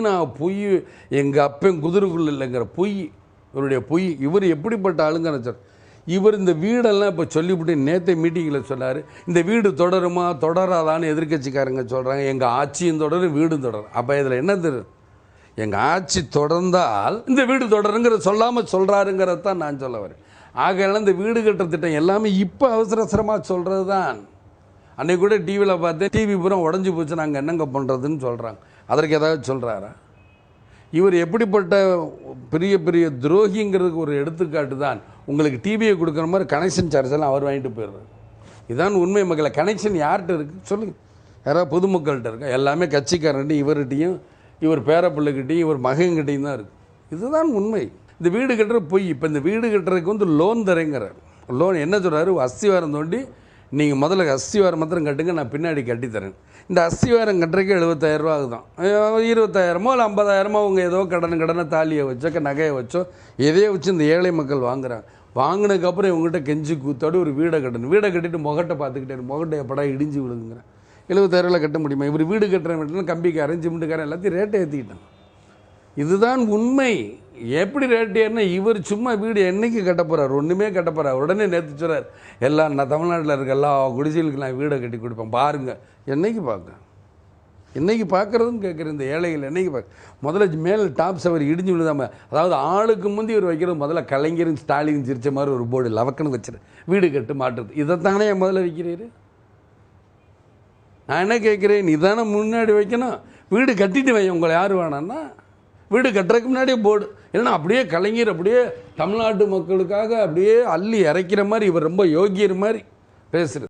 நான் பொய், எங்கள் அப்பன் குதிரைக்குள்ள இல்லைங்கிற பொய், இவருடைய பொய். இவர் எப்படிப்பட்ட ஆளுங்க சார்? இவர் இந்த வீடெல்லாம் இப்போ சொல்லிவிட்டு நேற்று மீட்டிங்கில் சொன்னார், இந்த வீடு தொடருமா தொடராதான்னு எதிர்கட்சிக்காரங்க சொல்கிறாங்க. எங்கள் ஆட்சியும் தொடரும் வீடும் தொடரும். அப்போ இதில் என்ன தெரியும்? எங்கள் ஆட்சி தொடர்ந்தால் இந்த வீடு தொடருங்கிற சொல்லாமல் சொல்கிறாருங்கிறது தான் நான் சொல்ல வரேன். ஆகையால இந்த வீடு கட்டுற திட்டம் எல்லாமே இப்போ அவசரமாக சொல்கிறது தான். அன்றைக்கி கூட டிவியில் பார்த்தேன், டிவி பூரா உடஞ்சி போச்சு, நாங்கள் என்னங்க பண்ணுறதுன்னு சொல்கிறாங்க. அதற்கு ஏதாவது சொல்கிறாரா? இவர் எப்படிப்பட்ட பெரிய பெரிய துரோகிங்கிறதுக்கு ஒரு எடுத்துக்காட்டு தான். உங்களுக்கு டிவியை கொடுக்குற மாதிரி கனெக்ஷன் சார்ஜ் எல்லாம் அவர் வாங்கிட்டு போயிடுறாரு. இதுதான் உண்மை மக்களை. கனெக்ஷன் யார்கிட்ட இருக்குது சொல்லுங்கள்? யாராவது பொதுமக்கள்கிட்ட இருக்கா? எல்லாமே கட்சிக்காரன்ட்டு, இவர்கிட்டையும் இவர் பேரப்பிள்ளைகிட்டையும் இவர் மகன்கிட்டையும் தான் இருக்குது. இதுதான் உண்மை. இந்த வீடு கட்டுற பொய். இப்போ இந்த வீடு கட்டுறதுக்கு லோன் தரேங்கிறார். லோன் என்ன சொல்கிறாரு? அஸ்திவாரம் தோண்டி நீங்கள் முதல்ல அஸ்திவாரம் மாத்திரம் கட்டுங்க, நான் பின்னாடி கட்டித்தரேன். இந்த அஸ்திவாரம் கட்டுறதுக்கு 70,000 ரூபா ஆகுதான். 20,000 இல்லை 50,000 அவங்க ஏதோ கடனை தாலியை வச்சோ நகையை வச்சோ எதையோ வச்சு இந்த ஏழை மக்கள் வாங்குறாங்க. வாங்கினதுக்கப்புறம் இவங்ககிட்ட கெஞ்சி கூத்தாடி ஒரு வீடை கட்டணும். வீடை கட்டிட்டு முகட்டை பார்த்துக்கிட்டே முகட்டை எப்படா இடிஞ்சு விழுதுங்கிறேன். 70,000 கட்ட முடியுமா? இவர் வீடு கட்டுறேன் கம்பிக்காரன் சிமெண்ட்டுக்காரன் எல்லாத்தையும் ரேட்டை ஏற்றிக்கிட்டான். இதுதான் உண்மை. எப்படி ரேட்டு ஏறினா இவர் சும்மா வீடு என்னைக்கு கட்ட போகிறார்? ஒன்றுமே கட்ட போகிறார். உடனே நேற்று சொல்கிறார், எல்லாம் நான் தமிழ்நாட்டில் இருக்க எல்லா குடிசைகளுக்கு நான் வீடை கட்டி கொடுப்பேன் பாருங்கள். என்னைக்கு பார்க்க? என்னைக்கு பார்க்குறதுன்னு கேட்குறேன். இந்த ஏழைகள் என்னைக்கு பார்க்க? முதல்ல மேலே டாப்ஸ் அவர் இடிஞ்சு விழுதாம, அதாவது ஆளுக்கு முந்தி இவர் வைக்கிறது முதல்ல கலைஞரும் ஸ்டாலின் சிரிச்ச மாதிரி ஒரு போர்டு லவக்குன்னு வச்சுரு, வீடு கட்டு மாட்டுறது. இதைத்தானே என் முதல்ல வைக்கிறீரு? நான் என்ன கேட்குறேன், நீ தானே முன்னாடி வைக்கணும். வீடு கட்டிட்டு வை. உங்களை யார் வேணான்னா வீடு கட்டுறதுக்கு முன்னாடியே போர்டு. இல்லைன்னா அப்படியே கலைஞர் அப்படியே தமிழ்நாட்டு மக்களுக்காக அப்படியே அள்ளி இறைக்கிற மாதிரி இவர் ரொம்ப யோகியர் மாதிரி பேசுகிறது.